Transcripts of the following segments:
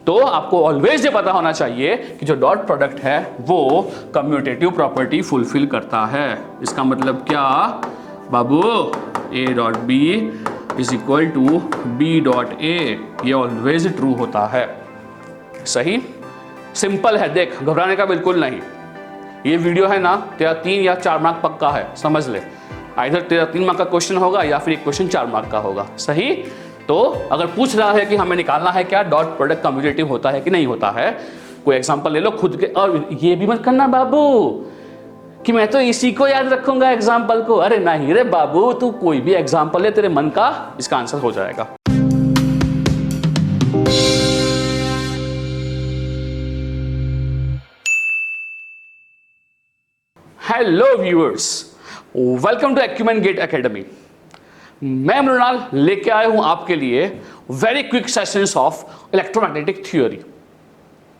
तो आपको ऑलवेज ये पता होना चाहिए कि जो डॉट प्रोडक्ट है वो कम्यूटेटिव प्रॉपर्टी फुलफिल करता है। इसका मतलब क्या बाबू, a dot b is equal to b dot a, ये ऑलवेज ट्रू होता है। सही, सिंपल है, देख घबराने का बिल्कुल नहीं। ये वीडियो है ना तेरा 3 या 4 मार्क पक्का है, समझ ले। इधर तेरा 3 मार्क का क्वेश्चन होगा या फिर एक क्वेश्चन 4 मार्क का होगा। सही, तो अगर पूछ रहा है कि हमें निकालना है क्या डॉट प्रोडक्ट कम्यूटेटिव होता है कि नहीं होता है, कोई एग्जांपल ले लो खुद के। और ये भी मत करना बाबू कि मैं तो इसी को याद रखूंगा एग्जांपल को। अरे नहीं रे बाबू, तू कोई भी एग्जांपल ले, तेरे मन का इसका आंसर हो जाएगा। Hello viewers, welcome to Acumen gate academy. मैं मृणाल लेके आया हूं आपके लिए very quick sessions of electromagnetic theory,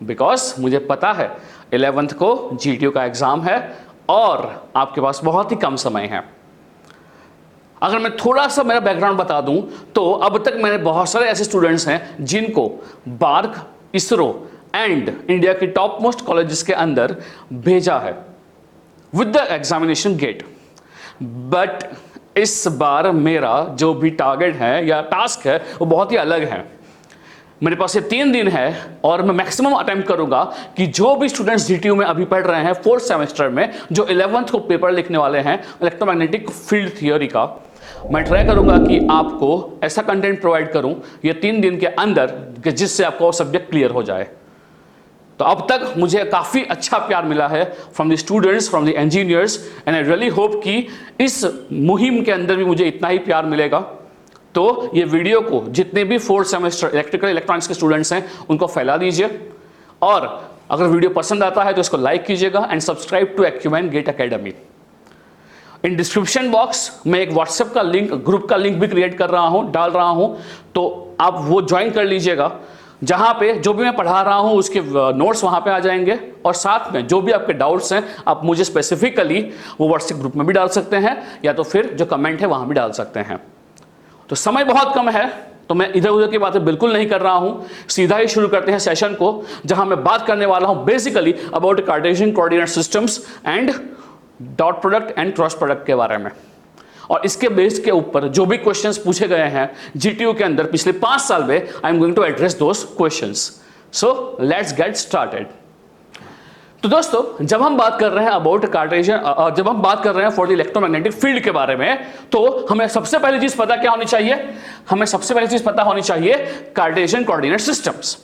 because मुझे पता है 11th को GTU का एग्जाम है और आपके पास बहुत ही कम समय है। अगर मैं थोड़ा सा मेरा बैकग्राउंड बता दूं तो अब तक मैंने बहुत सारे ऐसे स्टूडेंट्स हैं जिनको बार्क, इसरो एंड इंडिया के टॉप मोस्ट कॉलेजेस के अंदर भेजा है with the examination GATE. But इस बार मेरा जो भी टारगेट है या टास्क है वो बहुत ही अलग है। मेरे पास ये 3 दिन है और मैं मैक्सिमम अटेम्प्ट करूंगा कि जो भी स्टूडेंट्स GTU में अभी पढ़ रहे हैं 4th सेमेस्टर में, जो 11th को पेपर लिखने वाले हैं इलेक्ट्रोमैग्नेटिक फील्ड थ्योरी का, मैं ट्राई करूंगा कि आपको ऐसा कंटेंट प्रोवाइड करूं ये 3 दिन के अंदर जिससे आपको सब्जेक्ट क्लियर हो जाए। तो अब तक मुझे काफ़ी अच्छा प्यार मिला है from the students, from the engineers, and I really hope कि इस मुहिम के अंदर भी मुझे इतना ही प्यार मिलेगा। तो ये वीडियो को जितने भी 4th सेमेस्टर इलेक्ट्रिकल इलेक्ट्रॉनिक्स के स्टूडेंट्स हैं उनको फैला दीजिए, और अगर वीडियो पसंद आता है तो इसको लाइक कीजिएगा and subscribe to Acumen gate academy. इन डिस्क्रिप्शन बॉक्स में एक व्हाट्सएप का लिंक, ग्रुप का लिंक भी क्रिएट कर रहा हूँ, डाल रहा हूँ, तो आप वो ज्वाइन कर लीजिएगा, जहां पे जो भी मैं पढ़ा रहा हूं उसके नोट्स वहां पे आ जाएंगे, और साथ में जो भी आपके डाउट्स हैं आप मुझे स्पेसिफिकली वो व्हाट्सएप ग्रुप में भी डाल सकते हैं, या तो फिर जो कमेंट है वहां भी डाल सकते हैं। तो समय बहुत कम है तो मैं इधर उधर की बातें बिल्कुल नहीं कर रहा हूं, सीधा ही शुरू करते हैं सेशन को, जहां मैं बात करने वाला हूं basically about Cartesian coordinate systems and dot product and cross product के बारे में। और इसके बेस के ऊपर जो भी क्वेश्चंस पूछे गए हैं GTU के अंदर पिछले 5 साल में, I am going to address those questions. So let's get started. तो दोस्तों, जब हम बात कर रहे हैं अबाउट कार्टेशियन, जब हम बात कर रहे हैं फॉर द इलेक्ट्रोमैग्नेटिक फील्ड के बारे में, तो हमें सबसे पहली चीज पता क्या होनी चाहिए? हमें सबसे पहली चीज पता होनी चाहिए कार्टेशियन कोऑर्डिनेट सिस्टम्स।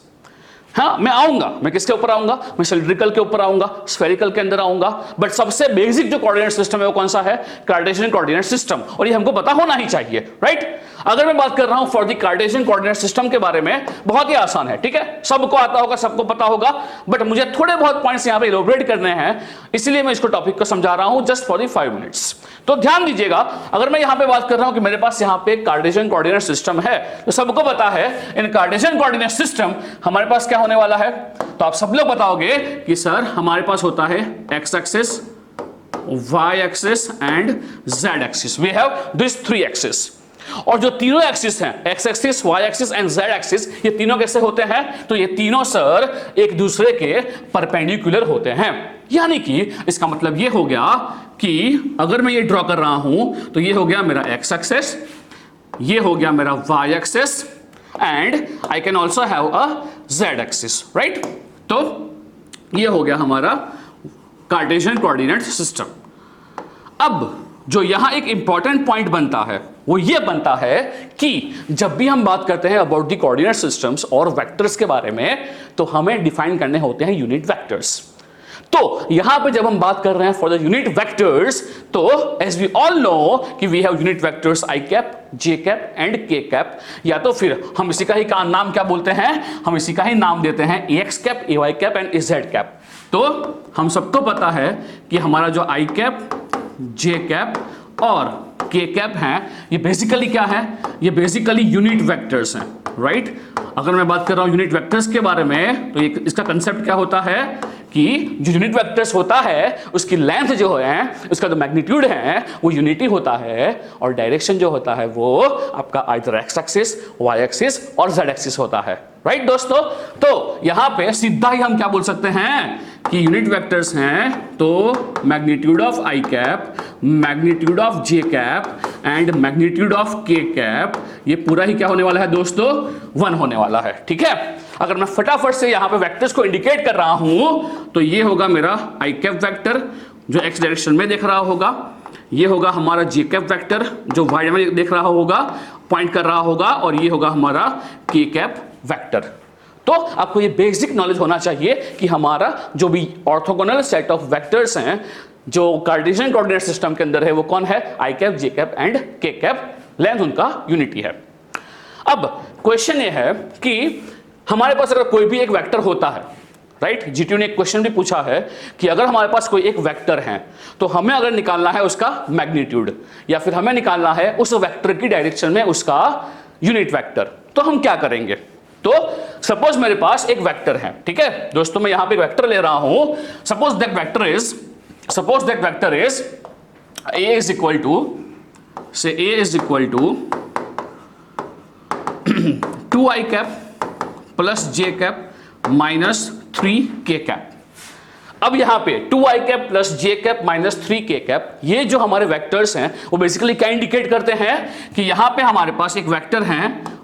हाँ, मैं आऊंगा, मैं किसके ऊपर आऊंगा? मैं सिलिंड्रिकल के ऊपर आऊंगा, स्फेरिकल के अंदर आऊंगा, बट सबसे बेसिक जो कोऑर्डिनेट सिस्टम है वो कौन सा है? Cartesian coordinate system. और ये हमको पता होना ही चाहिए, राइट? अगर मैं बात कर रहा हूं for the Cartesian coordinate system के बारे में, बहुत ही आसान है, ठीक है, सबको आता होगा, सबको पता होगा, बट मुझे थोड़े बहुत पॉइंट्स यहां पे इलैबोरेट करने हैं, इसलिए मैं इसको टॉपिक को समझा रहा हूं जस्ट फॉर द 5 मिनट्स। तो ध्यान दीजिएगा, अगर मैं यहां पे बात कर रहा हूं कि मेरे पास यहां पे कार्टेशियन कोऑर्डिनेट सिस्टम है, तो सबको पता है इन कार्टेशियन कोऑर्डिनेट सिस्टम हमारे पास क्या होने वाला है? तो आप सब लोग बताओगे कि सर हमारे पास होता है x axis, y axis and z axis. We have this 3 axis, और जो तीनों एक्सिस हैं, x axis, y axis and z axis, ये तीनों कैसे होते हैं? तो ये तीनों सर एक दूसरे के परपेंडिकुलर होते हैं। यानी कि इसका मतलब ये हो गया कि अगर मैं ये ड्रॉ कर रहा हूं तो ये हो गया मेरा x एक्सिस, ये हो गया मेरा y axis, and I can also have a z axis, right? तो ये हो गया हमारा कार्टेशियन कोऑर्डिनेट सिस्टम। अब जो यहां एक इंपॉर्टेंट पॉइंट बनता है वो ये बनता है कि जब भी हम बात करते हैं अबाउट द कोऑर्डिनेट सिस्टम्स और वेक्टर्स के बारे में, तो हमें डिफाइन करने होते हैं यूनिट वेक्टर्स। तो यहां पे जब हम बात कर रहे हैं फॉर द यूनिट वेक्टर्स, तो एज वी ऑल नो कि we have unit vectors i cap, j cap and k cap, या तो फिर हम इसी का ही नाम क्या बोलते हैं? हम इसी का ही नाम देते हैं ax cap, ay cap and z cap. तो हम सबको पता है कि हमारा जो i कैप, j कैप और k कैप हैं, ये बेसिकली क्या है? ये बेसिकली यूनिट वेक्टर्स हैं, राइट? अगर मैं बात कर रहा हूं यूनिट वेक्टर्स के बारे में, तो इसका कंसेप्ट क्या होता है कि जो यूनिट वेक्टर्स होता है उसकी लेंथ जो है, उसका जो मैग्नीट्यूड है वो यूनिटी होता है, और डायरेक्शन जो होता है वो आपका either X axis, Y axis और जेड एक्सिस होता है। राइट दोस्तों, तो यहां पे सीधा ही हम क्या बोल सकते हैं कि यूनिट वेक्टर्स हैं तो magnitude of I cap, magnitude of J cap and magnitude of के कैप, ये पूरा ही क्या होने वाला है दोस्तों, 1 होने वाला है। ठीक है, अगर मैं फटाफट से यहां पे वेक्टर्स को इंडिकेट कर रहा हूं तो ये होगा मेरा आई कैप वेक्टर जो एक्स डायरेक्शन में देख रहा होगा, ये होगा हमारा जे कैप वेक्टर जो वाई में देख रहा होगा, पॉइंट कर रहा होगा, और ये होगा हमारा के कैप वेक्टर। तो आपको ये बेसिक नॉलेज होना चाहिए कि हमारा जो भी ऑर्थोगोनल सेट ऑफ वेक्टर्स हैं जो कार्टेशियन कोऑर्डिनेट सिस्टम के अंदर है वो कौन है, आई कैप, जे कैप एंड के कैप, लेंथ उनका यूनिटी है। अब क्वेश्चन ये है कि हमारे पास अगर कोई भी एक वेक्टर होता है, राइट, जीटीयू ने एक क्वेश्चन भी पूछा है कि अगर हमारे पास कोई एक वेक्टर है तो हमें अगर निकालना है उसका मैग्नीट्यूड या फिर हमें निकालना है उस वेक्टर की डायरेक्शन में उसका यूनिट वेक्टर, तो हम क्या करेंगे। तो सपोज मेरे पास एक वेक्टर है, ठीक है दोस्तों, मैं यहां पे वेक्टर ले रहा हूं, suppose that vector is a is equal to, say a is equal to 2i cap plus j cap minus 3k cap। अब यहां पे 2i cap plus j cap minus 3k cap, ये जो हमारे वेक्टर्स हैं वो बेसिकली क्या indicate करते हैं कि यहां पे हमारे पास एक वेक्टर है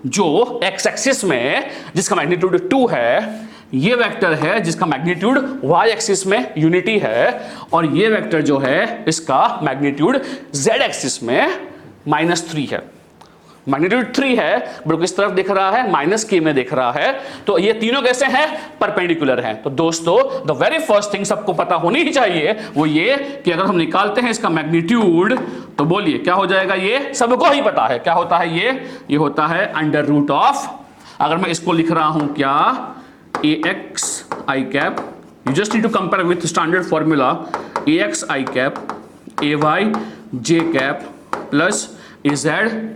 जो x एक्सिस में जिसका मैग्नीट्यूड 2 है, ये वेक्टर है जिसका मैग्नीट्यूड y एक्सिस में यूनिटी है, और ये वेक्टर जो है इसका मैग्नीट्यूड z एक्सिस में -3 है। मैग्नीट्यूड 3 है बट किस तरफ दिख रहा है, -k में दिख रहा है। तो ये तीनों कैसे हैं, परपेंडिकुलर हैं। तो दोस्तों द वेरी फर्स्ट थिंग सबको पता होनी ही चाहिए वो ये कि अगर हम निकालते हैं इसका मैग्नीट्यूड तो बोलिए क्या हो जाएगा, ये सबको ही पता है क्या होता है, ये होता है अंडर रूट ऑफ, अगर मैं इसको लिख रहा हूं क्या, ax i cap, you just need to compare with standard formula ax i cap ay j cap plus az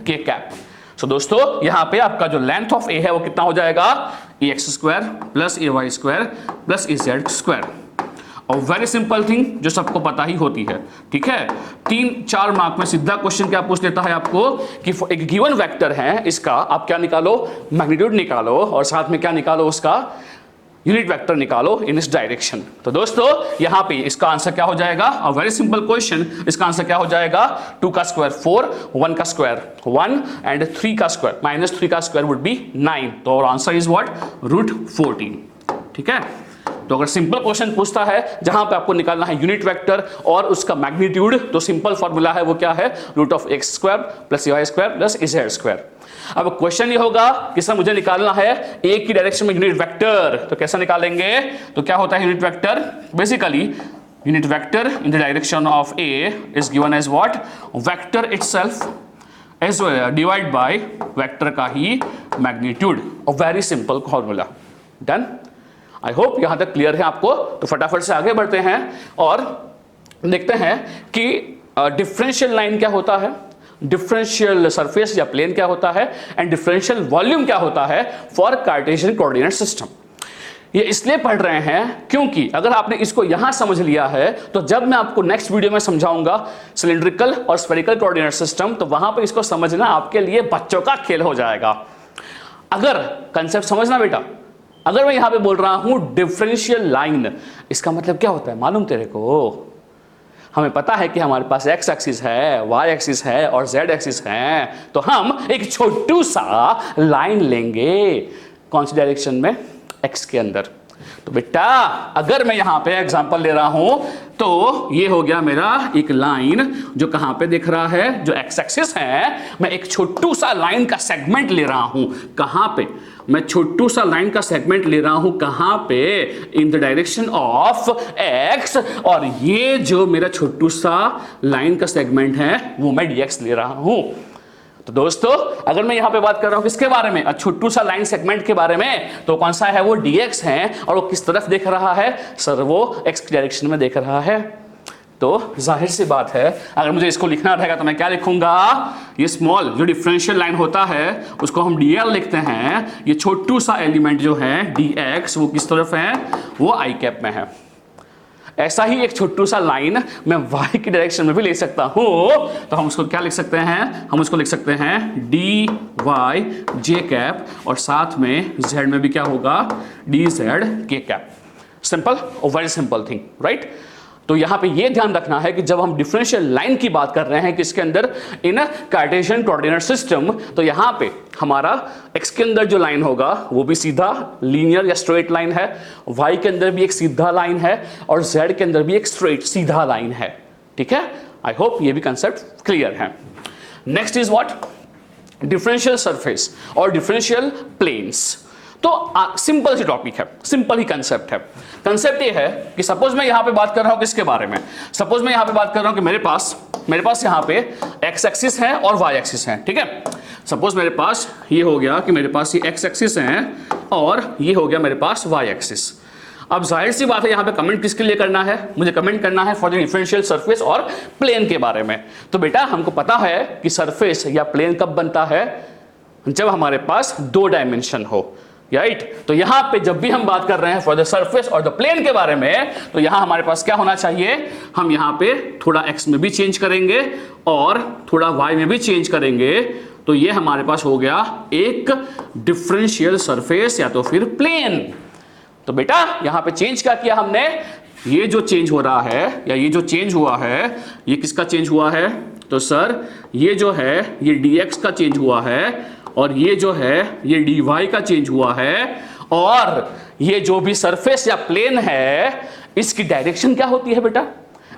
k cap। सो दोस्तों यहां पे आपका जो लेंथ ऑफ ए है वो कितना हो जाएगा, ax square plus ay square plus az square, और वेरी सिंपल थिंग जो सबको पता ही होती है। ठीक है, 3-4 मार्क में सीधा क्वेश्चन क्या पूछ लेता है आपको कि एक गिवन वेक्टर है, इसका आप क्या निकालो, मैग्नीट्यूड निकालो, और साथ में क्या निकालो, उसका यूनिट वेक्टर निकालो इन इस डायरेक्शन। तो दोस्तों यहां पे इसका आंसर क्या हो जाएगा, अ वेरी सिंपल क्वेश्चन, इसका आंसर क्या हो जाएगा, 2 का स्क्वायर 4, 1 का स्क्वायर 1 एंड 3 का स्क्वायर -3 का स्क्वायर वुड बी 9। तो और आंसर इज व्हाट, √14। ठीक है, तो अगर सिंपल क्वेश्चन पूछता है जहां पे आपको निकालना है यूनिट वेक्टर और उसका मैग्नीट्यूड, तो सिंपल फॉर्मूला है वो क्या है, √x square plus y square plus z square. अब क्वेश्चन ये होगा कि सर मुझे निकालना है a की डायरेक्शन में यूनिट वेक्टर, तो कैसे निकालेंगे, तो क्या होता है unit vector, basically unit vector in the direction of a is given as what, vector itself as divide by vector का ही magnitude, a very simple formula. Done, I hope यहां तक क्लियर है आपको। तो फटाफट से आगे बढ़ते हैं और देखते हैं कि डिफरेंशियल लाइन क्या होता है, डिफरेंशियल सरफेस या प्लेन क्या होता है, एंड डिफरेंशियल वॉल्यूम क्या होता है फॉर कार्टेशियन कोऑर्डिनेट सिस्टम। ये इसलिए पढ़ रहे हैं क्योंकि अगर आपने इसको यहां समझ लिया है तो जब मैं आपको नेक्स्ट वीडियो में समझाऊंगा सिलिंड्रिकल और स्फेरिकल कोऑर्डिनेट सिस्टम, तो वहां पर इसको समझना आपके लिए बच्चों का खेल हो जाएगा। अगर कंसेप्ट समझना बेटा, अगर मैं यहां पे बोल रहा हूं डिफरेंशियल लाइन, इसका मतलब क्या होता है मालूम तेरे को, हमें पता है कि हमारे पास x एक्सिस है, y एक्सिस है और z एक्सिस है, तो हम एक छोटू सा लाइन लेंगे कौन सी डायरेक्शन में, x के अंदर। तो बेटा अगर मैं यहां पे एग्जांपल ले रहा हूं तो ये हो गया मेरा एक लाइन जो कहां पे दिख रहा है, जो x एक्सिस है, मैं एक छोटू सा लाइन का सेगमेंट ले रहा हूं, कहां पे, मैं छोटू सा लाइन का सेगमेंट ले रहा हूं कहां पे, इन द डायरेक्शन ऑफ x, और ये जो मेरा छोटू सा लाइन का सेगमेंट है वो मैं dx ले रहा हूं। तो दोस्तों अगर मैं यहां पे बात कर रहा हूं किसके बारे में, छोटू सा लाइन सेगमेंट के बारे में, तो कौन सा है वो dx है, और वो किस तरफ देख रहा है सर, वो x की डायरेक्शन में देख रहा है। तो जाहिर सी बात है अगर मुझे इसको लिखना रहेगा तो मैं क्या लिखूंगा, ये स्मॉल जो डिफरेंशियल लाइन होता है उसको हम dl लिखते हैं, ये छोटू सा एलिमेंट जो है dx वो किस तरफ है, वो i कैप में है। ऐसा ही एक छोटू सा लाइन मैं y की डायरेक्शन में भी ले सकता हूं, तो हम उसको क्या लिख सकते हैं, हम उसको लिख सकते हैं डी वाई जे कैप, और साथ में z में भी क्या होगा, डी जेड के कैप। सिंपल और वेरी सिंपल थिंग, राइट। तो यहां पे ये ध्यान रखना है कि जब हम डिफरेंशियल लाइन की बात कर रहे हैं किसके अंदर, इन कार्टेशियन कोऑर्डिनेट सिस्टम, तो यहां पे हमारा x के अंदर जो लाइन होगा वो भी सीधा लीनियर या स्ट्रेट लाइन है, y के अंदर भी एक सीधा लाइन है, और z के अंदर भी एक स्ट्रेट सीधा लाइन है। ठीक है, आई होप ये भी कंसेप्ट क्लियर है। Next is what, differential surface और डिफरेंशियल प्लेन्स। तो सिंपल सी टॉपिक है, सिंपल ही कंसेप्ट है। कंसेप्ट ये है कि सपोज मैं यहां पे बात कर रहा हूं किसके बारे में, सपोज मैं यहां पे बात कर रहा हूं कि मेरे पास यहां पे x एक्सिस है और y एक्सिस है। ठीक है, सपोज मेरे पास ये हो गया कि मेरे पास ये x एक्सिस है और ये हो गया मेरे पास y एक्सिस। अब जाहिर सी बात है यहां पे कमेंट किसके लिए करना है, मुझे कमेंट करना है फॉर द डिफरेंशियल सरफेस और प्लेन के बारे में। तो बेटा हमको पता है कि सरफेस या प्लेन कब बनता है, जब हमारे पास दो डायमेंशन हो, राइट। तो यहां पे जब भी हम बात कर रहे हैं फॉर द सरफेस और द प्लेन के बारे में, तो यहां हमारे पास क्या होना चाहिए, हम यहां पे थोड़ा x में भी चेंज करेंगे और थोड़ा y में भी चेंज करेंगे, तो ये हमारे पास हो गया एक डिफरेंशियल सरफेस या तो फिर प्लेन। तो बेटा यहां पे चेंज क्या किया हमने, ये जो चेंज हो रहा है या ये जो चेंज हुआ है, ये किसका चेंज हुआ है, तो सर ये जो है ये dx का चेंज हुआ है, और ये जो है ये dy का चेंज हुआ है, और ये जो भी सरफेस या प्लेन है इसकी डायरेक्शन क्या होती है बेटा,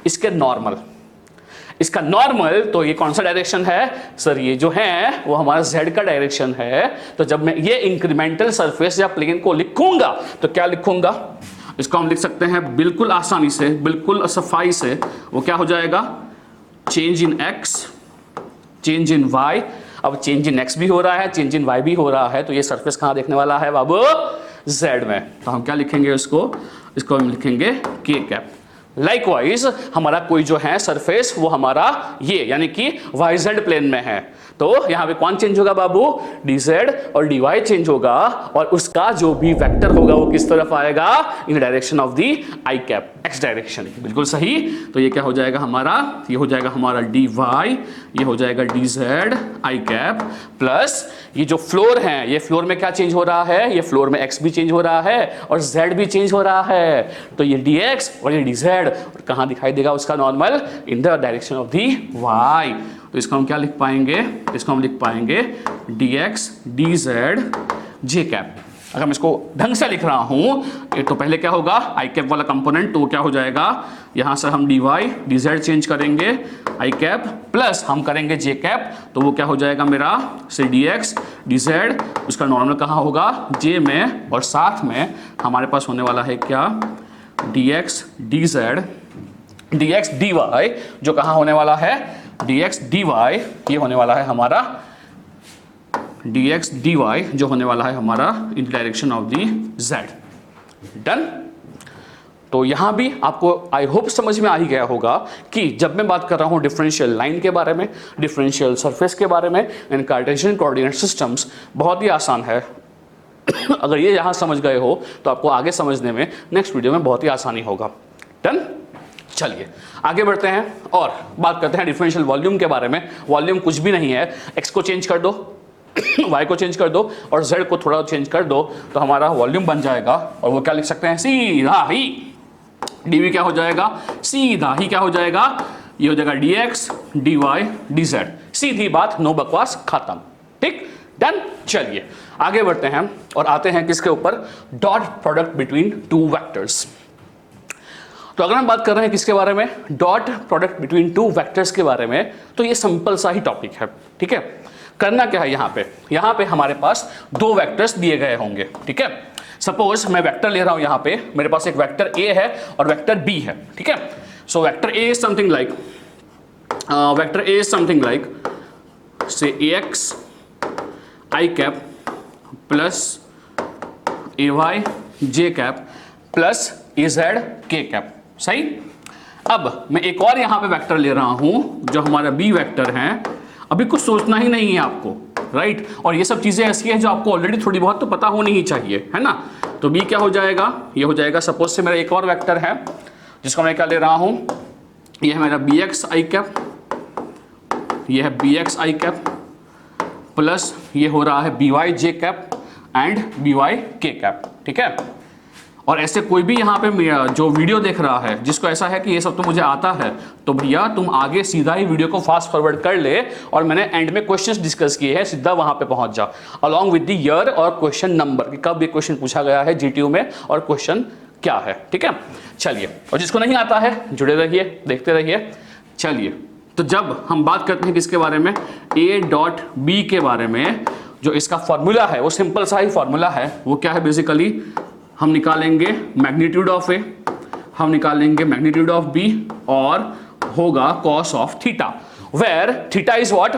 इसके नॉर्मल, इसका नॉर्मल। तो ये कौन सा डायरेक्शन है सर, ये जो है वो हमारा z का डायरेक्शन है। तो जब मैं ये इंक्रीमेंटल सरफेस या प्लेन को लिखूंगा तो क्या लिखूंगा, इसको हम लिख सकते हैं बिल्कुल आसानी से, बिल्कुल सफाई से, वो क्या हो जाएगा, change in x, change in y। अब चेंज इन x भी हो रहा है, चेंज इन y भी हो रहा है, तो ये सरफेस कहां देखने वाला है बाबू, z में। तो हम क्या लिखेंगे इसको हम लिखेंगे k कैप। लाइकवाइज हमारा कोई जो है सरफेस वो हमारा ये यानी कि yz प्लेन में है, तो यहां पे कौन चेंज होगा बाबू, dz और dy चेंज होगा, और उसका जो भी वेक्टर होगा वो किस तरफ आएगा, इन direction of the i cap, x direction. बिल्कुल सही। तो ये क्या हो जाएगा हमारा, ये हो जाएगा हमारा dy, ये हो जाएगा dz i कैप, प्लस ये जो फ्लोर है, ये फ्लोर में क्या चेंज हो रहा है, ये फ्लोर में x भी चेंज हो रहा है और z भी चेंज हो रहा है, तो ये dx और ये dz, और कहां दिखाई देगा उसका normal, in the direction of the y। तो इसको हम क्या लिख पाएंगे, इसको हम लिख पाएंगे dx dz j कैप। अगर मैं इसको ढंग से लिख रहा हूं तो पहले क्या होगा, आई कैप वाला कंपोनेंट, तो क्या हो जाएगा, यहां से हम dy dz चेंज करेंगे, आई कैप प्लस हम करेंगे j कैप, तो वो क्या हो जाएगा मेरा से dx dz, उसका नॉर्मल कहां होगा, j में, और साथ में हमारे पास होने वाला है क्या, dx dz dx dy, जो कहां होने वाला है, dx dy, ये होने वाला है हमारा dx dy, जो होने वाला है हमारा इन direction of the z। Done. तो यहां भी आपको आई होप समझ में आ ही गया होगा कि जब मैं बात कर रहा हूं डिफरेंशियल लाइन के बारे में, डिफरेंशियल सरफेस के बारे में, इन कार्टेशियन कोऑर्डिनेट सिस्टम्स, बहुत ही आसान है। अगर ये यहां समझ गए हो तो आपको आगे समझने में नेक्स्ट वीडियो में बहुत ही आसानी होगा। डन। चलिए आगे बढ़ते हैं और बात करते हैं डिफरेंशियल वॉल्यूम के बारे में। वॉल्यूम कुछ भी नहीं है, x को चेंज कर दो, y को चेंज कर दो और z को थोड़ा चेंज कर दो, तो हमारा वॉल्यूम बन जाएगा। और वो क्या लिख सकते हैं, सीधा ही dv क्या हो जाएगा, सीधा ही क्या हो जाएगा, ये हो जाएगा dx dy dz। सीधी बात, नो बकवास, खत्म। ठीक, डन। चलिए आगे बढ़ते हैं और आते हैं किसके ऊपर, dot product between two vectors. तो अगर हम बात कर रहे हैं किसके बारे में, dot product between two vectors के बारे में, तो ये सिंपल सा ही टॉपिक है। ठीक है, करना क्या है, यहाँ पे हमारे पास दो वेक्टर्स दिए गए होंगे। ठीक है, सपोज मैं वेक्टर ले रहा हूं, यहाँ पे मेरे पास एक वेक्टर a है और वेक्टर b है। ठीक है, so vector a is something like से ax i cap plus ay j cap plus az k cap. सही। अब मैं एक और यहां पे वेक्टर ले रहा हूं जो हमारा b वेक्टर है। अभी कुछ सोचना ही नहीं है आपको, राइट। और ये सब चीजें ऐसी हैं जो आपको ऑलरेडी थोड़ी बहुत तो पता होनी ही चाहिए, है ना। तो b क्या हो जाएगा, ये हो जाएगा, सपोज से मेरा एक और वेक्टर है, जिसको मैं क्या ले रहा हूं, ये है मेरा बी एक्स आई कैप, ये है B X I cap plus ये हो रहा है B Y J cap and B Y K cap, ठीक है। और ऐसे कोई भी यहाँ पे जो वीडियो देख रहा है जिसको ऐसा है कि ये सब तो मुझे आता है, तो भैया तुम आगे सीधा ही वीडियो को फास्ट फॉरवर्ड कर ले, और मैंने एंड में क्वेश्चंस डिस्कस किए हैं, सीधा वहां पे पहुंच जा अलॉन्ग विद द ईयर और क्वेश्चन नंबर कि कब ये क्वेश्चन पूछा गया है जीटीयू में और क्वेश्चन क्या है, ठीक है। चलिए, और जिसको नहीं आता है जुड़े रहिए, देखते रहिए। चलिए, तो जब हम बात करते हैं किसके बारे में, ए डॉट बी के बारे में, जो इसका फॉर्मूला है वो सिंपल सा ही फॉर्मूला है। वो क्या है, बेसिकली हम निकालेंगे मैग्नीट्यूड ऑफ ए, हम निकालेंगे मैग्नीट्यूड ऑफ बी, और होगा cos of theta, where theta is what,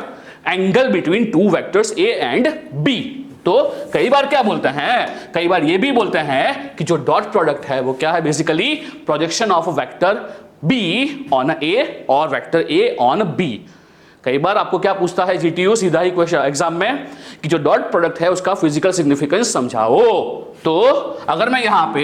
angle between two vectors A and B. तो कई बार क्या बोलते हैं, कई बार ये भी बोलते हैं कि जो डॉट प्रोडक्ट है वो क्या है, basically projection of vector b on a और वेक्टर ए ऑन बी। कई बार आपको क्या पूछता है जीटीयू सीधा ही क्वेश्चन एग्जाम में कि जो डॉट प्रोडक्ट है उसका फिजिकल सिग्निफिकेंस समझाओ। तो अगर मैं यहां पे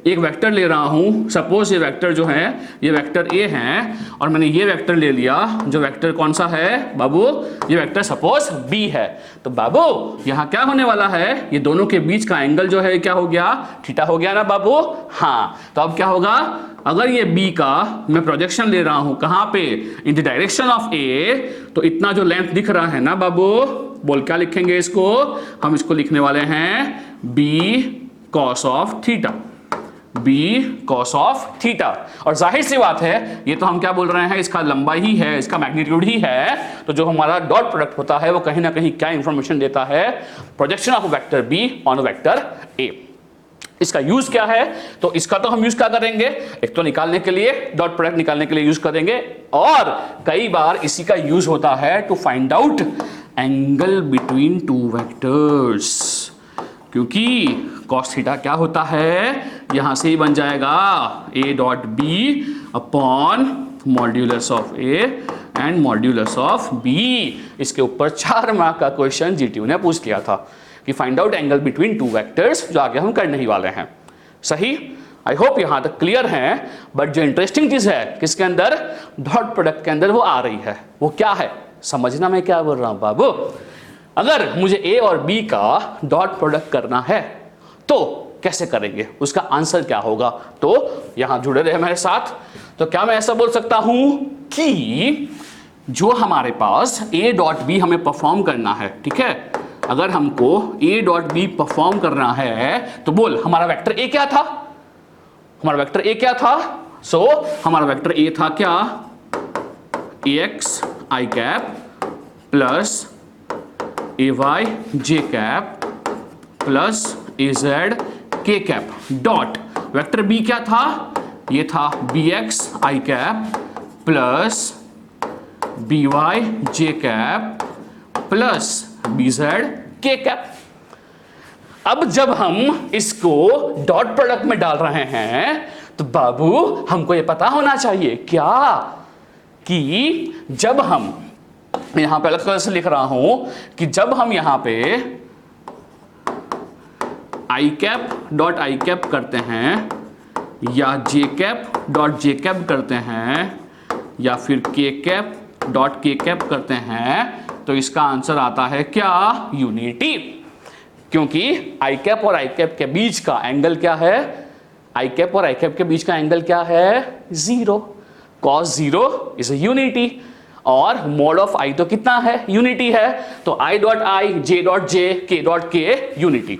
एक वेक्टर ले रहा हूं, सपोज ये वेक्टर जो है ये वेक्टर ए है, और मैंने ये वेक्टर ले लिया, जो वेक्टर कौन सा है बाबू, ये वेक्टर सपोज बी है, तो बाबू यहां क्या होने वाला है, ये दोनों के बीच का एंगल जो है क्या हो गया, थीटा हो गया ना बाबू। हाँ, तो अब क्या होगा, अगर ये बी का मैं प्रोजेक्शन ले रहा हूं कहां पे, इन द डायरेक्शन ऑफ ए, तो इतना जो लेंथ दिख रहा है ना बाबू, बोल क्या लिखेंगे इसको, हम इसको लिखने वाले हैं B cos of theta, B cos of theta. और जाहिर सी बात है ये तो हम क्या बोल रहे हैं, इसका लंबाई ही है, इसका मैग्नीट्यूड ही है, तो जो हमारा डॉट प्रोडक्ट होता है वो कहीं ना कहीं क्या इंफॉर्मेशन देता है, projection of vector b on vector A. इसका यूज क्या है, तो इसका तो हम यूज क्या करेंगे, एक तो निकालने के लिए, डॉट प्रोडक्ट निकालने के लिए यूज करेंगे, और कई बार इसी का यूज होता है to find out angle between two vectors, क्योंकि cos थीटा क्या होता है, यहां से ही बन जाएगा a dot B upon modulus of a and modulus of b। इसके ऊपर 4 मार्क का क्वेश्चन जीटीयू ने पूछ लिया था कि find out angle between two vectors, जो आगे हम करने ही वाले हैं। सही, आई होप यहां तक क्लियर है। बट जो इंटरेस्टिंग चीज है किसके अंदर, डॉट प्रोडक्ट के अंदर, वो आ रही है, वो क्या है, समझना मैं क्या बोल रहा हूं बाबू। अगर मुझे ए और बी का डॉट प्रोडक्ट करना है तो कैसे करेंगे, उसका आंसर क्या होगा, तो यहां जुड़े रहे मेरे साथ। तो क्या मैं ऐसा बोल सकता हूं कि जो हमारे पास ए डॉट बी हमें परफॉर्म करना है, ठीक है, अगर हमको ए डॉट बी परफॉर्म करना है तो बोल हमारा वेक्टर ए क्या था, हमारा वेक्टर ए क्या था, सो हमारा वेक्टर ए था क्या, ए x I cap plus a Y J cap plus A Z के कैप डॉट वेक्टर बी क्या था, ये था B X I cap plus B Y J cap plus B Z के कैप। अब जब हम इसको डॉट प्रोडक्ट में डाल रहे हैं तो बाबू हमको ये पता होना चाहिए क्या, कि जब हम यहां पे अलग कलर से लिख रहा हूं कि जब हम यहां पे आई कैप डॉट आई कैप करते हैं, या जे कैप डॉट जे कैप करते हैं, या फिर के कैप डॉट के कैप करते हैं, तो इसका आंसर आता है क्या, यूनिटी। क्योंकि आई कैप और आई कैप के बीच का एंगल क्या है, आई कैप और आई कैप के बीच का एंगल क्या है, 0, cos 0 इज यूनिटी, और मोड ऑफ आई तो कितना है, यूनिटी है, तो I dot I, J dot J, के डॉट के यूनिटी।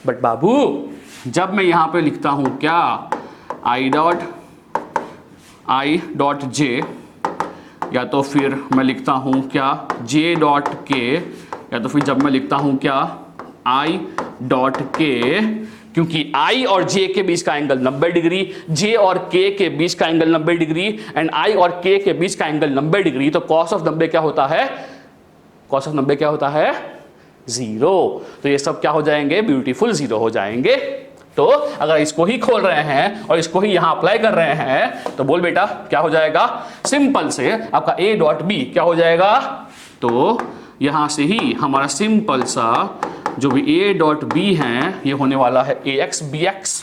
बट बाबू जब मैं यहां पे लिखता हूं क्या, आई डॉट जे, या तो फिर मैं लिखता हूं क्या जे डॉट के, या तो फिर जब मैं लिखता हूं क्या आई डॉट के, क्योंकि I और J के बीच का एंगल 90 डिग्री, J और K के बीच का एंगल 90 डिग्री, एंड I और K के बीच का एंगल 90 डिग्री, तो cos ऑफ 90 क्या होता है, cos ऑफ 90 क्या होता है, 0। तो ये सब क्या हो जाएंगे, ब्यूटीफुल 0 हो जाएंगे। तो अगर इसको ही खोल रहे हैं और इसको ही यहां अप्लाई कर रहे हैं तो बोल बेटा क्या हो जाएगा, सिंपल से आपका A डॉट बी क्या हो जाएगा, तो यहां से ही हमारा सिंपल सा जो भी A डॉट बी है ये होने वाला है AX BX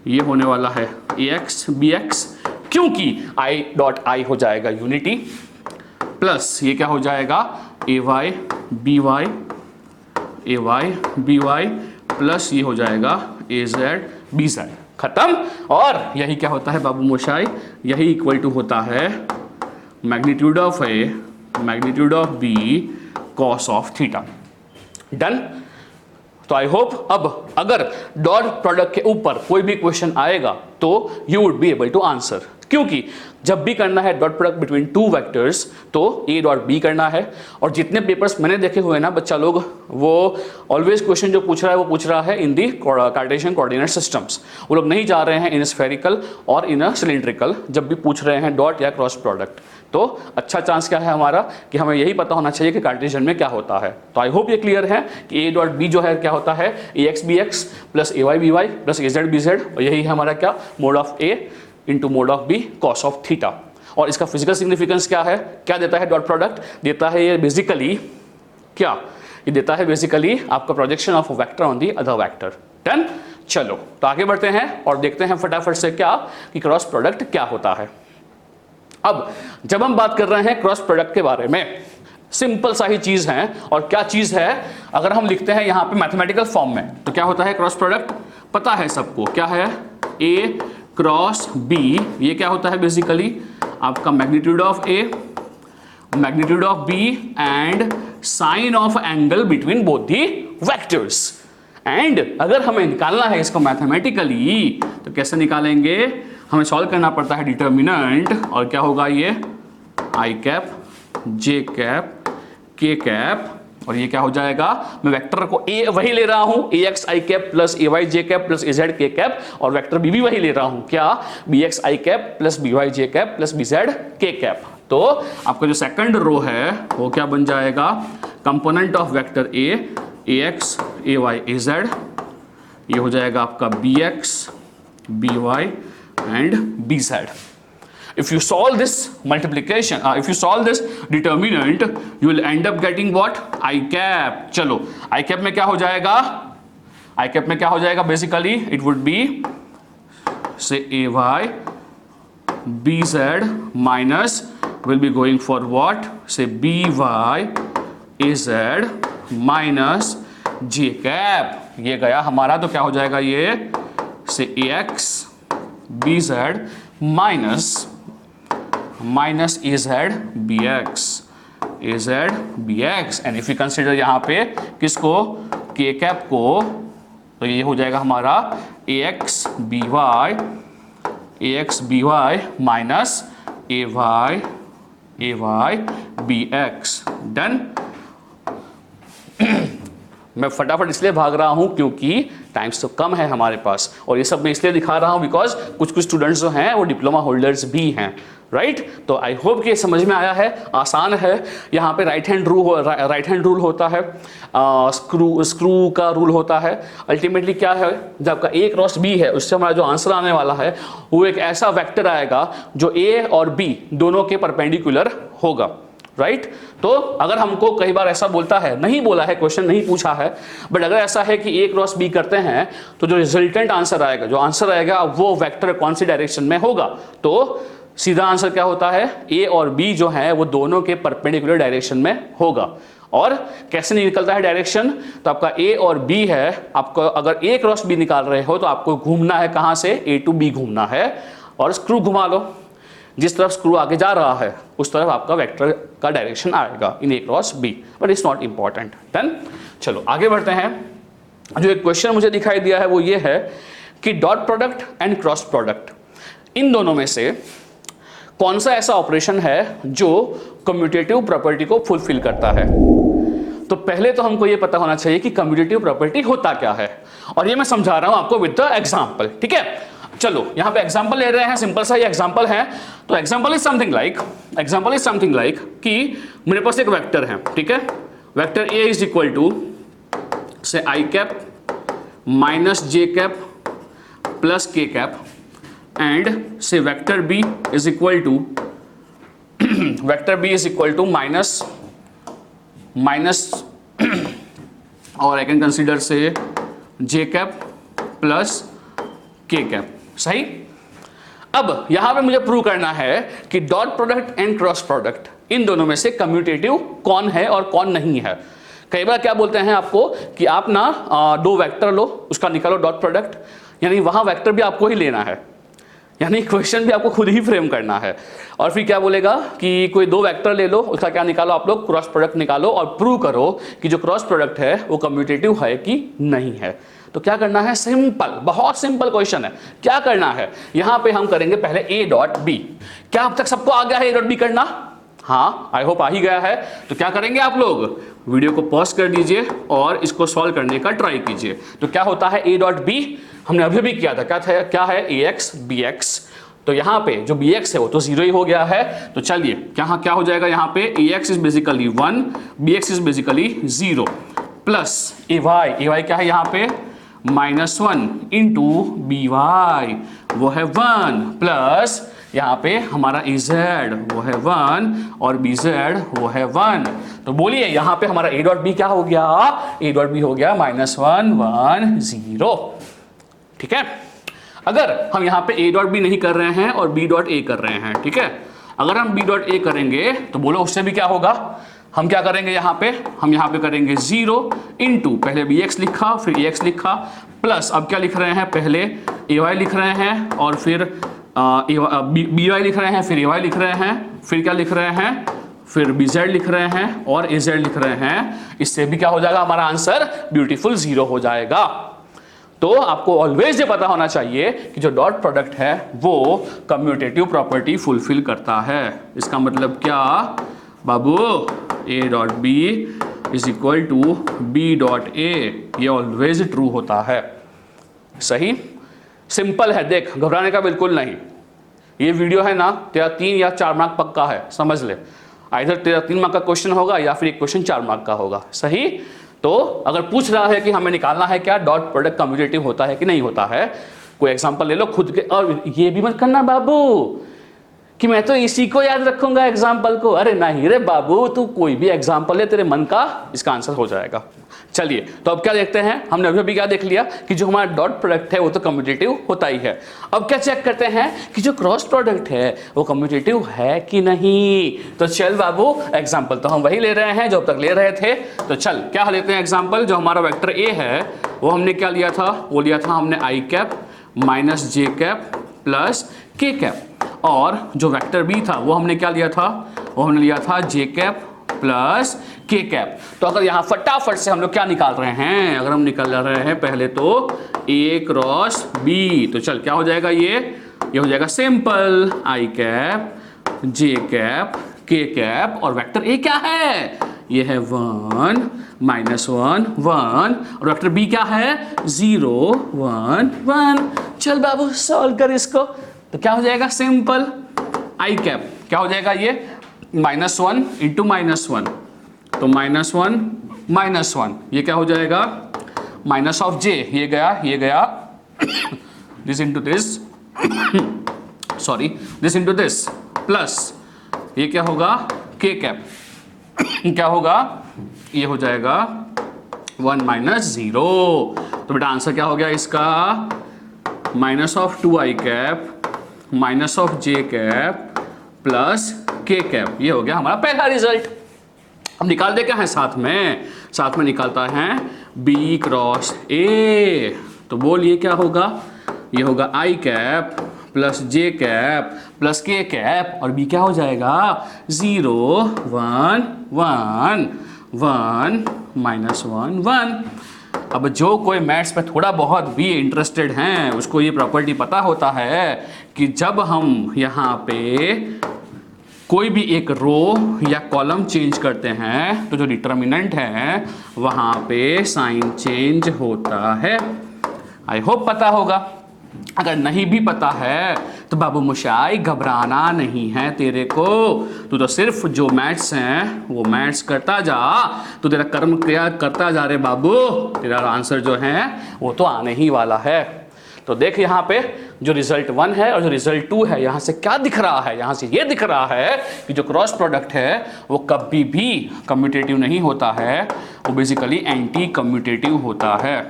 ये होने वाला है ax bx, क्योंकि i डॉट आई हो जाएगा यूनिटी, प्लस ये क्या हो जाएगा ay by प्लस ये हो जाएगा az bz, खत्म। और यही क्या होता है बाबू मोशाई, यही इक्वल टू होता है magnitude of a magnitude of b cos of theta. Done. तो आई होप अब अगर डॉट प्रोडक्ट के ऊपर कोई भी क्वेश्चन आएगा तो you would be able to answer, क्योंकि जब भी करना है dot product between two vectors तो ए डॉट बी करना है। और जितने पेपर्स मैंने देखे हुए ना बच्चा लोग, वो ऑलवेज क्वेश्चन जो पूछ रहा है वो पूछ रहा है इन दी कार्टेशियन कोऑर्डिनेट सिस्टम्स। वो लोग नहीं जा रहे हैं इन स्फेरिकल और इन सिलिंड्रिकल, जब भी पूछ रहे हैं डॉट या क्रॉस प्रोडक्ट। तो अच्छा चांस क्या है हमारा कि हमें यही पता होना चाहिए कि कार्टेशियन में क्या होता है। तो आई होप ये क्लियर है कि ए डॉट बी जो है क्या होता है ax bx plus ay by plus az bz, और यही है हमारा क्या mode of a into mode of b cos of theta. और इसका फिजिकल सिग्निफिकेंस क्या है, क्या देता है डॉट प्रोडक्ट, देता है ये बेसिकली क्या, ये देता है बेसिकली आपका projection of vector on the other vector. Done. चलो तो आगे बढ़ते हैं और देखते हैं फटाफट से क्या कि क्रॉस प्रोडक्ट क्या होता है। अब जब हम बात कर रहे हैं क्रॉस प्रोडक्ट के बारे में, सिंपल सा ही चीज है। और क्या चीज है, अगर हम लिखते हैं यहां पे मैथमेटिकल फॉर्म में तो क्या होता है क्रॉस प्रोडक्ट, पता है सबको क्या है, ए क्रॉस बी, ये क्या होता है बेसिकली आपका magnitude of A magnitude of B and sine of angle between both the vectors. And अगर हमें निकालना है इसको मैथमेटिकली तो कैसे निकालेंगे, हमें सॉल्व करना पड़ता है डिटर्मिनेंट, और क्या होगा ये आई कैप जे कैप के कैप, और ये क्या हो जाएगा, मैं वेक्टर को ए वही ले रहा हूं ax i cap plus ay j cap plus az k cap, और वेक्टर b भी वही ले रहा हूं क्या bx i cap plus by j cap plus bz k cap. तो आपका जो सेकंड रो है वो क्या बन जाएगा, component of vector a ax ay az, ये हो जाएगा आपका bx by and bz। If you solve this multiplication, if you solve this determinant, you will end up getting what? I cap। चलो I cap में क्या हो जाएगा, I cap में क्या हो जाएगा basically it would be say ay bz minus will be going for what, say by az minus j cap, ये गया हमारा। तो क्या हो जाएगा ये say ax bz minus az bx, and if you consider यहाँ पे किसको, k कैप को, तो ये हो जाएगा हमारा ax by minus ay bx। Done. मैं फटाफट इसलिए भाग रहा हूं क्योंकि टाइम्स तो कम है हमारे पास, और ये सब मैं इसलिए दिखा रहा हूं बिकॉज कुछ स्टूडेंट्स जो हैं वो डिप्लोमा होल्डर्स भी हैं, राइट। तो आई होप कि समझ में आया है, आसान है। यहाँ पे राइट हैंड रूल होता है, स्क्रू का रूल होता है। अल्टीमेटली क्या है, जब आपका ए क्रॉस बी है उससे हमारा जो आंसर आने वाला है वो एक ऐसा वेक्टर आएगा जो ए और बी दोनों के परपेंडिकुलर होगा, राइट। तो अगर हमको कई बार ऐसा बोलता है, नहीं बोला है, क्वेश्चन नहीं पूछा है, बट अगर ऐसा है कि ए क्रॉस बी करते हैं तो जो रिजल्टेंट आंसर आएगा, जो आंसर आएगा वो वेक्टर कौन सी डायरेक्शन में होगा, तो सीधा आंसर क्या होता है, ए और बी जो है वो दोनों के परपेंडिकुलर डायरेक्शन में होगा। और कैसे निकलता है डायरेक्शन, तो आपका ए और बी है, आपको अगर ए क्रॉस बी निकाल रहे हो तो आपको घूमना है कहां से, ए टू बी घूमना है, और स्क्रू घुमा लो, जिस तरफ स्क्रू आगे जा रहा है उस तरफ आपका वेक्टर का डायरेक्शन आएगा in a cross b, but it's not important. Done. चलो आगे बढ़ते हैं। जो एक क्वेश्चन मुझे दिखाई दिया है वो ये है कि dot product and cross product, इन दोनों में से कौन सा ऐसा ऑपरेशन है जो कम्यूटेटिव प्रॉपर्टी को फुलफिल करता है। तो पहले तो हमको ये पता होना चाहिए कि कम्यूटेटिव प्रॉपर्टी होता क्या है, और ये मैं समझा रहा हूं आपको विद द एग्जांपल, ठीक है। चलो यहां पे एग्जांपल ले रहे हैं, सिंपल सा ये एग्जांपल है। तो एग्जांपल इज समथिंग लाइक कि मेरे पास एक वेक्टर है, ठीक है। Vector A is equal to say I cap minus J cap plus K cap, and say vector B is equal to minus और I can consider say J cap plus K cap. सही। अब यहां पे मुझे prove करना है कि dot product and cross product इन दोनों में से कम्यूटेटिव कौन है और कौन नहीं है। कई बार क्या बोलते हैं आपको कि आप ना दो वेक्टर लो, उसका निकालो डॉट प्रोडक्ट, यानी वहां वेक्टर भी आपको ही लेना है, यानी क्वेश्चन भी आपको खुद ही फ्रेम करना है। और फिर क्या बोलेगा कि कोई दो वेक्टर ले लो, उसका क्या निकालो आप लोग, क्रॉस प्रोडक्ट निकालो और प्रूव करो कि जो क्रॉस प्रोडक्ट है वो कम्यूटेटिव है कि नहीं है। तो क्या करना है, सिंपल, बहुत सिंपल क्वेश्चन है। क्या करना है, यहां पे हम करेंगे पहले ए डॉट बी। क्या अब तक सबको आ गया है ए डॉट बी करना? हाँ, आई होप आ ही गया है। तो क्या करेंगे आप लोग, वीडियो को पॉज कर दीजिए और इसको सॉल्व करने का ट्राई कीजिए। तो क्या होता है ए डॉट बी, हमने अभी भी किया था, क्या है ए एक्स बी एक्स। तो यहाँ पे जो बी एक्स है वो तो 0 ही हो गया है। तो चलिए क्या हो जाएगा, यहाँ पे a x is basically 1, b x is basically 0 plus a y क्या है यहाँ पे -1 इंटू बी वाई वो है 1 प्लस यहाँ पे हमारा ए जेड वो है 1 और बी जेड वो है 1। तो बोलिए यहाँ पे हमारा ए डॉट बी क्या हो गया, ए डॉट बी हो गया -1 1 0। ठीक है। अगर हम यहाँ पे ए डॉट बी नहीं कर रहे हैं और बी डॉट ए कर रहे हैं, ठीक है, अगर हम बी डॉट ए करेंगे तो बोलो उससे भी क्या होगा, हम क्या करेंगे यहाँ पे, हम यहाँ पे करेंगे 0 इंटू पहले बी एक्स लिखा फिर ए एक्स लिखा प्लस अब क्या लिख रहे हैं, पहले ए वाई लिख रहे हैं और फिर बी वाई लिख रहे हैं, फिर ए वाई लिख रहे हैं, फिर क्या लिख रहे हैं, फिर बी जेड लिख रहे हैं और ए जेड लिख रहे हैं। इससे भी क्या हो जाएगा, हमारा आंसर ब्यूटीफुल 0 हो जाएगा। तो आपको ऑलवेज ये पता होना चाहिए कि जो डॉट प्रोडक्ट है वो कम्यूटेटिव प्रॉपर्टी फुलफिल करता है। इसका मतलब क्या बाबू, a dot b is equal to b dot a, ये ऑलवेज ट्रू होता है। सही, सिंपल है, देख घबराने का बिल्कुल नहीं। ये वीडियो है ना तेरा 3 या 4 मार्क पक्का है, समझ ले। इधर तेरा 3 मार्क का क्वेश्चन होगा या फिर एक क्वेश्चन 4 मार्क का होगा। सही। तो अगर पूछ रहा है कि हमें निकालना है क्या डॉट प्रोडक्ट कम्यूटेटिव होता है कि नहीं होता है, कोई एग्जांपल ले लो खुद के। और ये भी मत करना बाबू कि मैं तो इसी को याद रखूंगा एग्जाम्पल को, अरे नहीं रे बाबू, तू कोई भी एग्जाम्पल ले, तेरे मन का इसका आंसर हो जाएगा। चलिए तो अब क्या देखते हैं, हमने अभी क्या देख लिया कि जो हमारा डॉट प्रोडक्ट है वो तो कम्यूटेटिव होता ही है। अब क्या चेक करते हैं कि जो क्रॉस प्रोडक्ट है वो कम्यूटेटिव है कि नहीं। तो चल बाबू, एग्जाम्पल तो हम वही ले रहे हैं जो अब तक ले रहे थे। तो चल क्या लेते हैं एग्जाम्पल, जो हमारा वेक्टर ए है वो हमने क्या लिया था, वो लिया था हमने आई cap minus J cap plus K cap, और जो वेक्टर बी था वो हमने क्या लिया था, वो हमने लिया था जे कैप प्लस के कैप। तो अगर यहाँ फटाफट से हम लोग क्या निकाल रहे हैं, अगर हम निकाल रहे हैं पहले तो ए क्रॉस बी, तो चल क्या हो जाएगा, ये हो जाएगा simple I cap J cap के कैप, और वेक्टर ए क्या है, ये है 1 -1 1 और वेक्टर बी क्या है 0 1 1। चल बाबू सॉल्व कर इसको। तो क्या हो जाएगा, सिंपल आई कैप क्या हो जाएगा, ये -1 इंटू -1, तो -1 -1 ये क्या हो जाएगा, माइनस ऑफ जे, ये गया this into this sorry this into this plus ये क्या होगा के कैप क्या होगा, ये हो जाएगा 1 -0। तो बेटा आंसर क्या हो गया इसका, -2i cap -j cap plus K cap, ये हो गया हमारा पहला रिजल्ट। अब निकाल दे क्या है साथ में निकालता है बी क्रॉस ए। तो बोलिए क्या होगा, ये होगा आई कैप प्लस जे कैप प्लस के कैप, और बी क्या हो जाएगा 0 1 1 1 -1 1। अब जो कोई मैथ्स में थोड़ा बहुत भी इंटरेस्टेड हैं उसको ये प्रॉपर्टी पता होता है कि जब हम यहाँ पे कोई भी एक रो या कॉलम चेंज करते हैं तो जो डिटर्मिनेंट है वहाँ पे साइन चेंज होता है। आई होप पता होगा। अगर नहीं भी पता है तो बाबू मुशाई घबराना नहीं है तेरे को, तू तो सिर्फ जो मैथ्स हैं वो मैथ्स करता जा, तू तेरा कर्म क्रिया करता जा रे बाबू, तेरा आंसर जो है वो तो आने ही वाला है। तो देख यहाँ पे जो रिजल्ट 1 है और जो रिजल्ट 2 है, यहाँ से क्या दिख रहा है, यहाँ से ये दिख रहा है कि जो क्रॉस प्रोडक्ट है वो कभी भी कम्यूटेटिव नहीं होता है, वो बेसिकली एंटी कम्यूटेटिव होता है।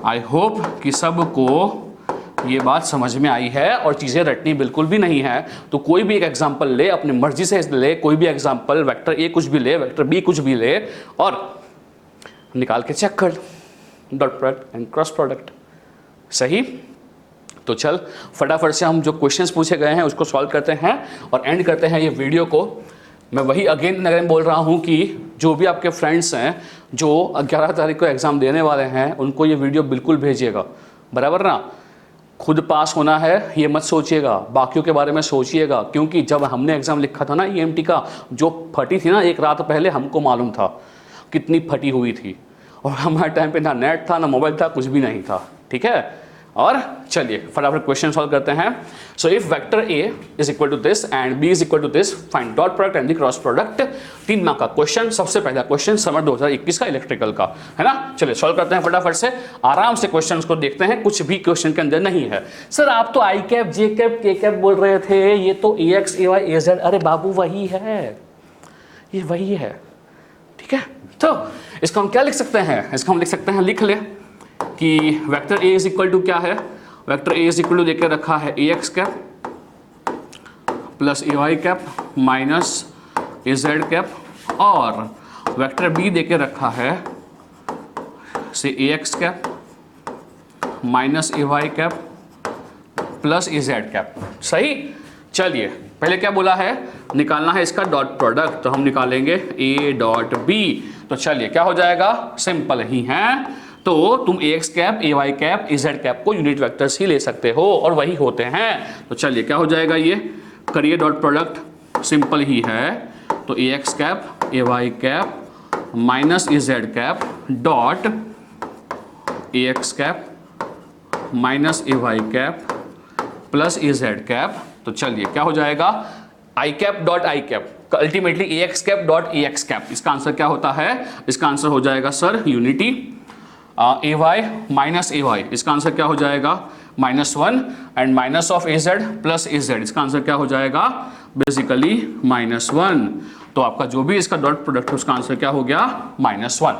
आई होप कि सबको ये बात समझ में आई है और चीज़ें रटनी बिल्कुल भी नहीं है। तो कोई भी एक एग्जांपल ले, अपनी मर्जी से ले, कोई भी एग्जांपल, वेक्टर ए कुछ भी ले, वेक्टर बी कुछ भी ले और निकाल के चेक कर dot product and cross product. सही? तो चल फटाफट से हम जो क्वेश्चंस पूछे गए हैं उसको सॉल्व करते हैं और एंड करते हैं ये वीडियो को। मैं वही अगेन बोल रहा हूँ कि जो भी आपके फ्रेंड्स हैं जो 11 तारीख को एग्ज़ाम देने वाले हैं उनको ये वीडियो बिल्कुल भेजिएगा, बराबर ना। खुद पास होना है ये मत सोचिएगा, बाकियों के बारे में सोचिएगा, क्योंकि जब हमने एग्ज़ाम लिखा था ना EMT का, जो फटी थी ना एक रात पहले, हमको मालूम था कितनी फटी हुई थी। और हमारे टाइम पे ना नेट था ना मोबाइल था, कुछ भी नहीं था, ठीक है। और चलिए फटाफट क्वेश्चन सॉल्व करते हैं। So if vector A is equal to this and B is equal to this, find dot product and the cross product. 3 mark का क्वेश्चन, सबसे पहला क्वेश्चन समर 2021 का इलेक्ट्रिकल का है ना। चलिए सॉल्व करते हैं फटाफट से, आराम से क्वेश्चन को देखते हैं, कुछ भी क्वेश्चन के अंदर नहीं है। सर आप तो आई कैप जे कैप के कैप बोल रहे थे, ये तो AX AY AZ, अरे बाबू वही है, ये वही है, ठीक है। तो इसको हम क्या लिख सकते हैं, इसको हम लिख सकते हैं, लिख ले कि vector A is equal to क्या है, vector A is equal to देकर रखा है AX cap plus AY cap minus AZ cap, और वेक्टर बी देकर रखा है say AX cap minus AY cap plus AZ cap. सही? चलिए पहले क्या बोला है, निकालना है इसका डॉट प्रोडक्ट, तो हम निकालेंगे A डॉट B। तो चलिए क्या हो जाएगा, सिंपल ही है। तो तुम AX cap AY cap AZ cap को यूनिट वेक्टर्स ही ले सकते हो और वही होते हैं। तो चलिए क्या हो जाएगा, ये करिए डॉट प्रोडक्ट, सिंपल ही है। तो AX cap AY cap minus AZ cap dot AX cap minus AY cap plus AZ cap. तो चलिए क्या हो जाएगा, i cap dot i cap, ultimately AX cap dot AX cap. इसका आंसर क्या होता है, इसका आंसर हो जाएगा sir unity. AY minus AY, इसका आंसर क्या हो जाएगा -1 and minus of AZ plus AZ, इसका आंसर क्या हो जाएगा बेसिकली -1। तो आपका जो भी इसका डॉट प्रोडक्ट है उसका आंसर क्या हो गया -1।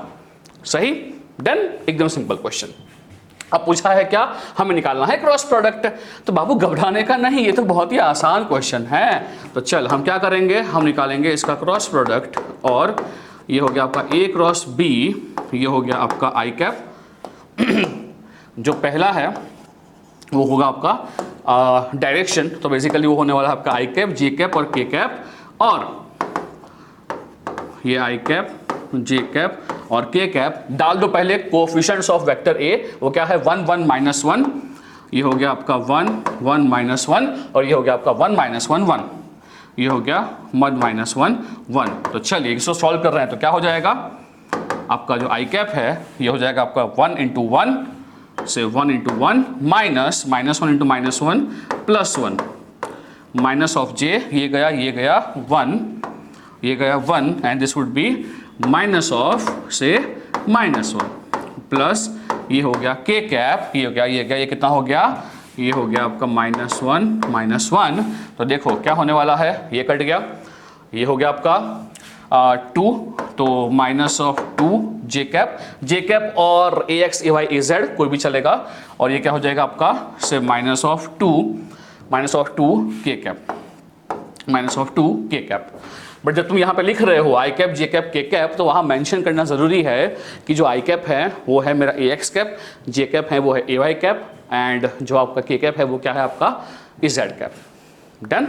सही? डन, एकदम सिंपल क्वेश्चन। अब पूछा है क्या, हमें निकालना है क्रॉस प्रोडक्ट। तो बाबू घबराने का नहीं, ये तो बहुत ही आसान क्वेश्चन है। तो चल हम क्या करेंगे, हम निकालेंगे इसका क्रॉस प्रोडक्ट, और ये हो गया आपका A क्रॉस B, ये हो गया आपका आई कैप। जो पहला है वो होगा आपका डायरेक्शन, तो बेसिकली वो होने वाला है आपका आई कैप जे कैप और के कैप, और ये आई कैप जे कैप और के कैप डाल दो पहले कोएफिशिएंट्स ऑफ वेक्टर ए, वो क्या है 1 1 -1, ये हो गया आपका 1 1 -1, और ये हो गया आपका 1 -1 1, ये हो गया 1 -1 1। तो चलिए इसको सॉल्व कर रहे हैं, तो क्या हो जाएगा आपका जो आई कैप है ये हो जाएगा आपका 1 × 1 से 1 × 1 माइनस -1 × -1 +1 माइनस ऑफ जे, ये गया 1, ये गया 1 and this would be minus of से -1 प्लस ये हो गया के कैप, ये हो गया ये कितना हो गया, ये हो गया आपका -1 तो देखो क्या होने वाला है, ये कट गया, ये हो गया आपका 2, तो -2 जे कैप और AX AY AZ कोई भी चलेगा, और ये क्या हो जाएगा आपका से -2 के कैप। बट जब तुम यहाँ पे लिख रहे हो आई कैप जे कैप के कैप, तो वहाँ मेंशन करना ज़रूरी है कि जो आई कैप है वो है मेरा AX कैप, जे कैप है वो है AY कैप, एंड जो आपका के कैप है वो क्या है आपका AZ cap. Done,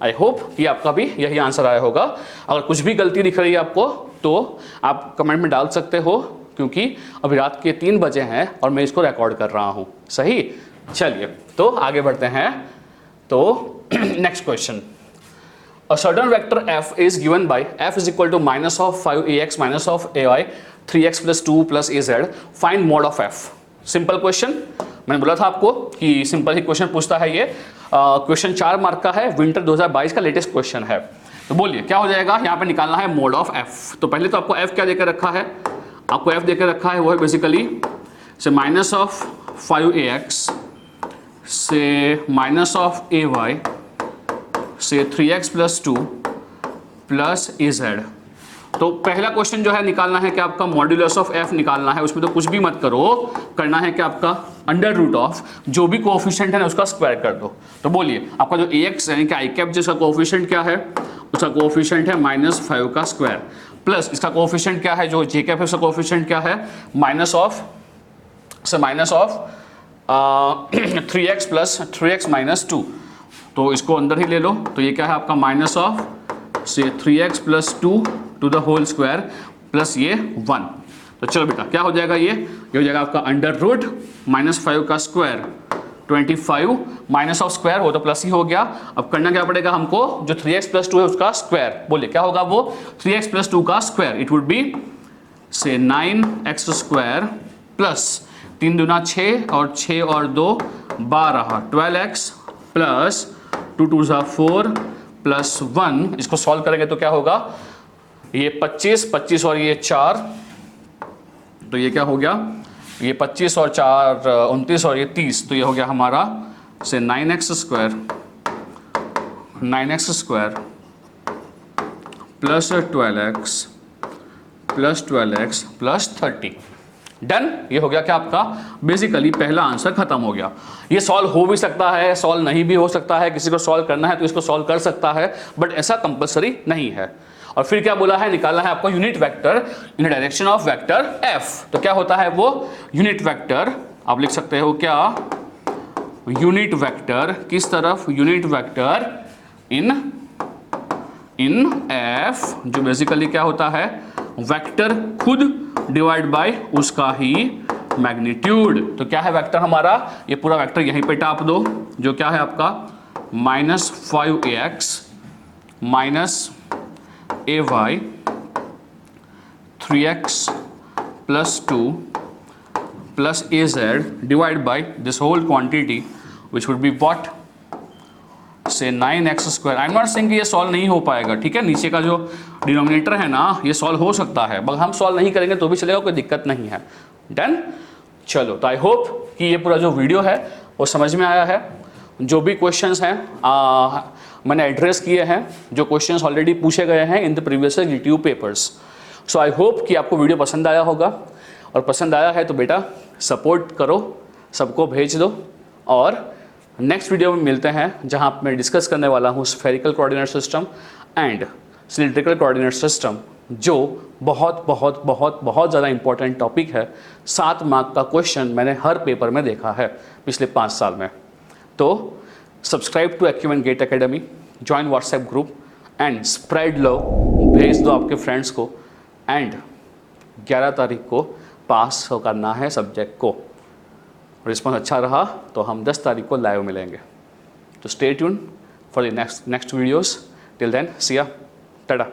I hope कि आपका भी यही आंसर आया होगा। अगर कुछ भी गलती दिख रही है आपको तो आप कमेंट में डाल सकते हो, क्योंकि अभी रात के 3 बजे हैं और मैं इसको रिकॉर्ड कर रहा हूँ। सही? चलिए तो आगे बढ़ते हैं। तो next question, a certain vector f is given by f is equal to -5ax minus of ay 3x plus 2 plus az, find mod of f। Simple question, मैंने बोला था आपको कि सिंपल ही क्वेश्चन पूछता है ये। क्वेश्चन 4 मार्क का है, विंटर 2022 का लेटेस्ट क्वेश्चन है। तो बोलिए क्या हो जाएगा, यहाँ पे निकालना है मोड ऑफ f। तो पहले तो आपको f क्या देकर रखा है, आपको f देकर रखा है वो है बेसिकली से -5ax से -ay से 3x plus 2 plus az। तो पहला क्वेश्चन जो है निकालना है कि आपका मॉड्यूलस ऑफ f निकालना है, उसमें तो कुछ भी मत करो, करना है कि आपका अंडर रूट ऑफ जो भी कोएफिशिएंट है ना उसका स्क्वायर कर दो। तो बोलिए आपका जो ax यानी कि आई कैप जिसका कोएफिशिएंट क्या है, उसका कोएफिशिएंट है -5 का स्क्वायर, प्लस इसका कोएफिशिएंट क्या है, जो जे कैप है उसका कोएफिशिएंट क्या है, minus of 3x plus 3x minus 2, तो इसको अंदर ही ले लो। तो ये क्या है आपका minus of say 3x plus 2 to the whole square plus ये 1। तो चलो बेटा क्या हो जाएगा, ये हो जाएगा आपका अंडर रूट -5 का स्क्वायर 25 माइनस ऑफ स्क्वायर हो तो प्लस ही हो गया। अब करना क्या पड़ेगा हमको, जो 3x प्लस 2 है उसका स्क्वायर, बोलिए क्या होगा वो 3x प्लस 2 का स्क्वायर, इट वुड बी से 9x स्क्वायर प्लस 3 दूना 6 और 6 और 2 12 12x प्लस 2 2 4 प्लस 1। इसको सॉल्व करेंगे तो क्या होगा, ये 25 और ये 4, तो ये क्या हो गया, ये 25 और 4 29 और ये 30, तो ये हो गया हमारा से 9x square plus 12x plus 30। Done, ये हो गया क्या आपका, बेसिकली पहला आंसर खत्म हो गया। ये सॉल्व हो भी सकता है, सॉल्व नहीं भी हो सकता है, किसी को सॉल्व करना है तो इसको सॉल्व कर सकता है, बट ऐसा कंपलसरी नहीं है। और फिर क्या बोला है, निकालना है आपको unit vector in direction of vector f। तो क्या होता है वो यूनिट वेक्टर, आप लिख सकते हो क्या, यूनिट वेक्टर किस तरफ, यूनिट वेक्टर इन f, जो बेसिकली क्या होता है, वेक्टर खुद डिवाइड बाय उसका ही मैग्नीट्यूड। तो क्या है वेक्टर हमारा, ये पूरा वेक्टर यहीं पे टाप दो, जो क्या है आपका -5ax minus ay 3x plus 2 plus az divided by this whole quantity which would be what, से 9x square. I am not saying कि ये सॉल्व नहीं हो पाएगा, ठीक है, नीचे का जो डिनोमिनेटर है ना ये सॉल्व हो सकता है, मगर हम सॉल्व नहीं करेंगे तो भी चलेगा, कोई दिक्कत नहीं है। डन, चलो, तो आई होप कि ये पूरा जो वीडियो है वो समझ में आया है। जो भी क्वेश्चंस हैं मैंने एड्रेस किए हैं, जो क्वेश्चंस ऑलरेडी पूछे गए हैं in the previous YouTube papers. So I hope कि आपको वीडियो पसंद आया होगा, और पसंद आया है तो बेटा सपोर्ट करो, सबको भेज दो, और नेक्स्ट वीडियो में मिलते हैं जहां मैं डिस्कस करने वाला हूं spherical coordinate system and cylindrical coordinate system, जो बहुत बहुत बहुत बहुत ज़्यादा इंपॉर्टेंट टॉपिक है। 7 मार्क का क्वेश्चन मैंने हर पेपर में देखा है पिछले 5 साल में। तो subscribe to Acumen gate Academy, join WhatsApp group and spread love, भेज दो आपके फ्रेंड्स को, एंड 11 तारीख को पास करना है सब्जेक्ट को। रिस्पॉन्स अच्छा रहा तो हम 10 तारीख को लाइव मिलेंगे। तो stay tune for the next videos. Till then, see ya, Tata.